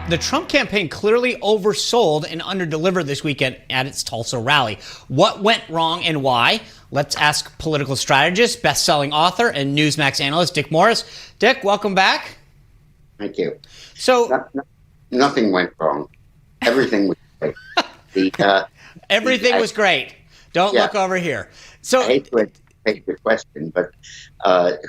The Trump campaign clearly oversold and underdelivered this weekend at its Tulsa rally. What went wrong and why? Let's ask political strategist, best-selling author, and Newsmax analyst Dick Morris. Dick, welcome back. Thank you. So nothing went wrong. Everything was great. Everything was great. Don't look over here. So I hate to take the question, but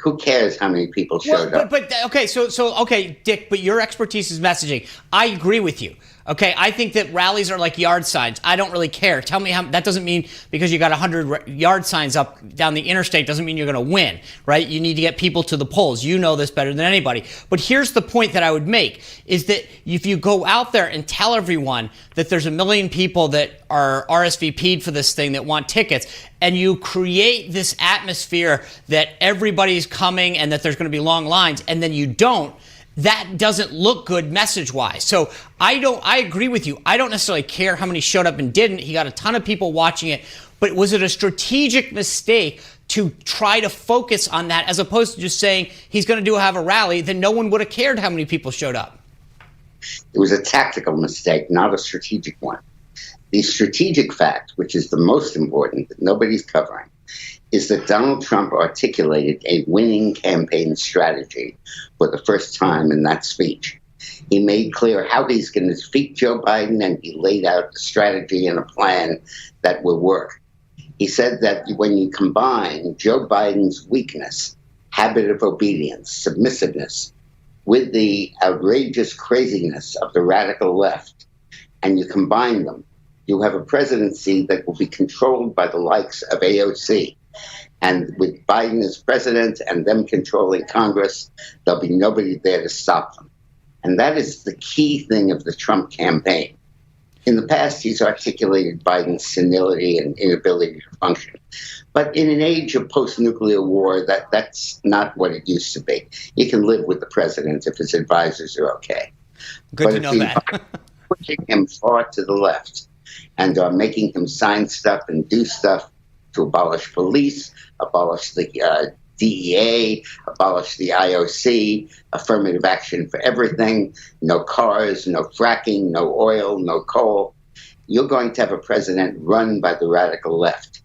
who cares how many people showed up? But okay, okay, Dick, but your expertise is messaging. I agree with you. Okay, I think that rallies are like yard signs. I don't really care. Tell me how. That doesn't mean because you got 100 yard signs up down the interstate doesn't mean you're going to win, right? You need to get people to the polls. You know this better than anybody. But here's the point that I would make is that if you go out there and tell everyone that there's 1 million people that are RSVP'd for this thing that want tickets, and you create this atmosphere that everybody's coming and that there's going to be long lines, and then you don't, that doesn't look good message-wise. So I agree with you. I don't necessarily care how many showed up and didn't. He got a ton of people watching it. But was it a strategic mistake to try to focus on that as opposed to just saying he's going to have a rally? Then no one would have cared how many people showed up. It was a tactical mistake, not a strategic one. The strategic fact, which is the most important that nobody's covering, is that Donald Trump articulated a winning campaign strategy for the first time in that speech. He made clear how he's going to defeat Joe Biden, and he laid out a strategy and a plan that will work. He said that when you combine Joe Biden's weakness, habit of obedience, submissiveness, with the outrageous craziness of the radical left, and you combine them, you have a presidency that will be controlled by the likes of AOC. And with Biden as president and them controlling Congress, there'll be nobody there to stop them. And that is the key thing of the Trump campaign. In the past, he's articulated Biden's senility and inability to function. But in an age of post-nuclear war, that's not what it used to be. You can live with the president if his advisors are okay. Good to know that. Pushing him far to the left and are making him sign stuff and do stuff to abolish police, abolish the DEA, abolish the IOC, affirmative action for everything, no cars, no fracking, no oil, no coal. You're going to have a president run by the radical left.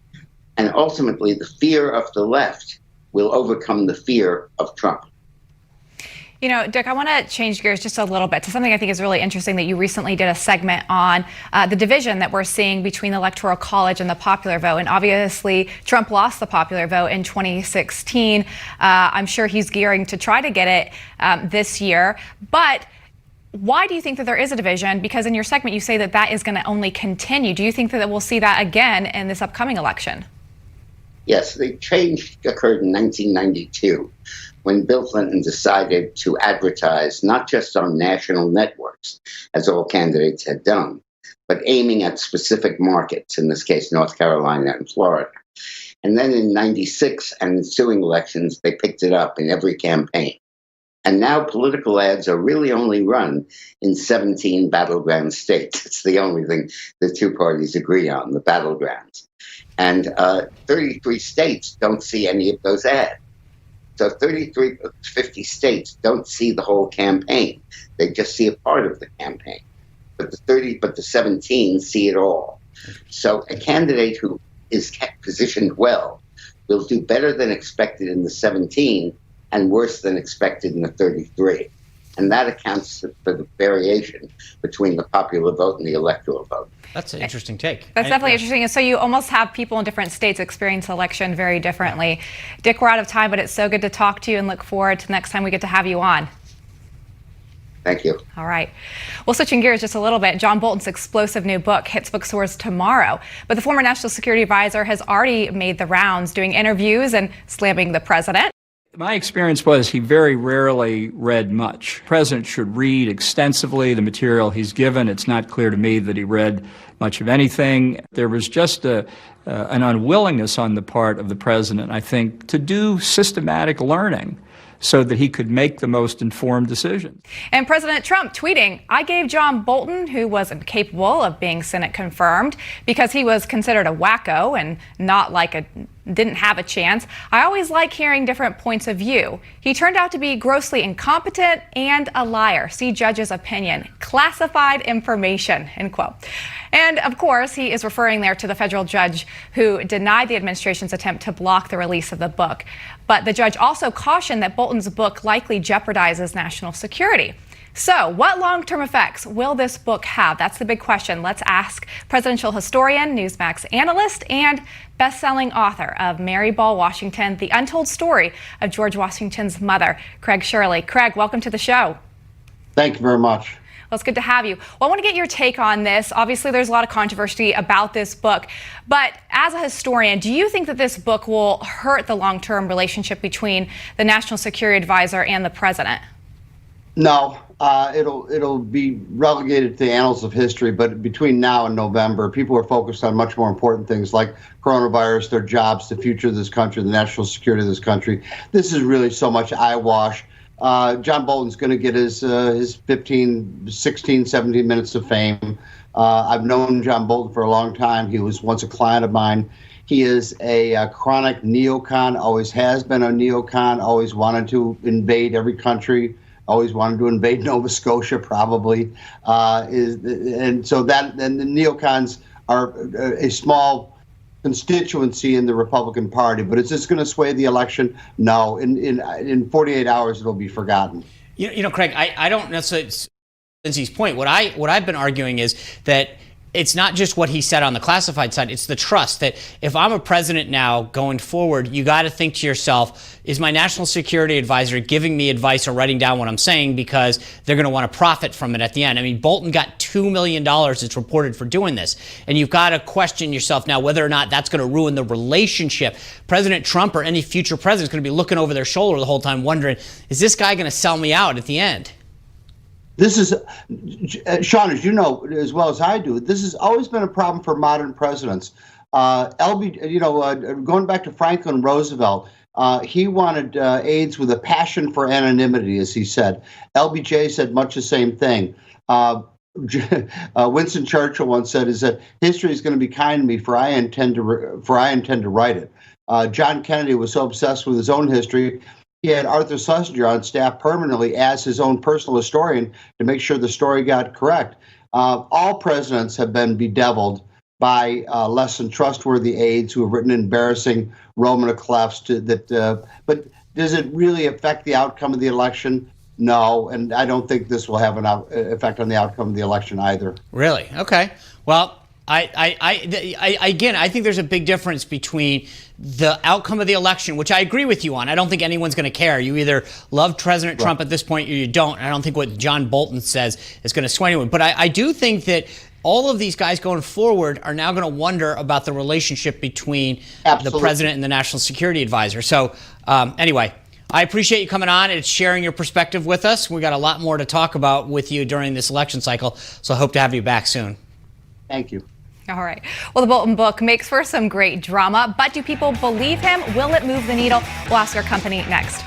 And ultimately, the fear of the left will overcome the fear of Trump. You know, Dick, I want to change gears just a little bit to something I think is really interesting that you recently did a segment on the division that we're seeing between the Electoral College and the popular vote. And obviously, Trump lost the popular vote in 2016. I'm sure he's gearing to try to get it this year. But why do you think that there is a division? Because in your segment, you say that that is going to only continue. Do you think that we'll see that again in this upcoming election? Yes, the change occurred in 1992. When Bill Clinton decided to advertise not just on national networks, as all candidates had done, but aiming at specific markets, in this case, North Carolina and Florida. And then in 96 and ensuing elections, they picked it up in every campaign. And now political ads are really only run in 17 battleground states. It's the only thing the two parties agree on, the battlegrounds. And 33 states don't see any of those ads. So 33 of 50 states don't see the whole campaign. They just see a part of the campaign. But the 17 see it all. So a candidate who is positioned well will do better than expected in the 17 and worse than expected in the 33. And that accounts for the variation between the popular vote and the electoral vote. That's an interesting take. That's definitely interesting. And so you almost have people in different states experience election very differently. Dick, we're out of time, but it's so good to talk to you and look forward to the next time we get to have you on. Thank you. All right. Well, switching gears just a little bit, John Bolton's explosive new book hits bookstores tomorrow. But the former national security advisor has already made the rounds, doing interviews and slamming the president. My experience was he very rarely read much. The president should read extensively the material he's given. It's not clear to me that he read much of anything. There was just a an unwillingness on the part of the president, I think, to do systematic learning so that he could make the most informed decisions. And President Trump tweeting, "I gave John Bolton, who was incapable of being Senate confirmed because he was considered a wacko and didn't have a chance. I always like hearing different points of view. He turned out to be grossly incompetent and a liar. See judge's opinion. Classified information," end quote. And of course, he is referring there to the federal judge who denied the administration's attempt to block the release of the book. But the judge also cautioned that Bolton's book likely jeopardizes national security. So, what long-term effects will this book have? That's the big question. Let's ask presidential historian, Newsmax analyst, and best-selling author of Mary Ball Washington, The Untold Story of George Washington's Mother, Craig Shirley. Craig, welcome to the show. Thank you very much. Well, it's good to have you. Well, I want to get your take on this. Obviously, there's a lot of controversy about this book. But as a historian, do you think that this book will hurt the long-term relationship between the National Security Advisor and the president? No, it'll be relegated to the annals of history. But between now and November, people are focused on much more important things like coronavirus, their jobs, the future of this country, the national security of this country. This is really so much eyewash. John Bolton's going to get his 15, 16, 17 minutes of fame. I've known John Bolton for a long time. He was once a client of mine. He is a chronic neocon, always has been a neocon, always wanted to invade every country, always wanted to invade Nova Scotia, probably. And the neocons are a small constituency in the Republican Party, but is this going to sway the election? No. In 48 hours, it'll be forgotten. You know, Craig, I don't necessarily. Lindsay's point. What I've been arguing is that it's not just what he said on the classified side. It's the trust that if I'm a president now going forward, you got to think to yourself, is my national security advisor giving me advice or writing down what I'm saying because they're going to want to profit from it at the end? I mean, Bolton got $2 million, it's reported, for doing this. And you've got to question yourself now whether or not that's going to ruin the relationship. President Trump or any future president is going to be looking over their shoulder the whole time wondering, is this guy going to sell me out at the end? This is, Sean, as you know as well as I do, this has always been a problem for modern presidents. Going back to Franklin Roosevelt, he wanted aides with a passion for anonymity, as he said. LBJ said much the same thing. Winston Churchill once said, "Is that history is going to be kind to me, for I intend to write it." John Kennedy was so obsessed with his own history, he had Arthur Schlesinger on staff permanently as his own personal historian to make sure the story got correct. All presidents have been bedeviled by less than trustworthy aides who have written embarrassing Roman clefs. But does it really affect the outcome of the election? No, and I don't think this will have an effect on the outcome of the election either. Really? Okay. Well, I think there's a big difference between the outcome of the election, which I agree with you on. I don't think anyone's going to care. You either love President Trump at this point or you don't. I don't think what John Bolton says is going to sway anyone. But I do think that all of these guys going forward are now going to wonder about the relationship between the president and the national security advisor. So anyway, I appreciate you coming on and sharing your perspective with us. We got a lot more to talk about with you during this election cycle, so I hope to have you back soon. Thank you. All right. Well, the Bolton book makes for some great drama, but do people believe him? Will it move the needle? We'll ask our company next.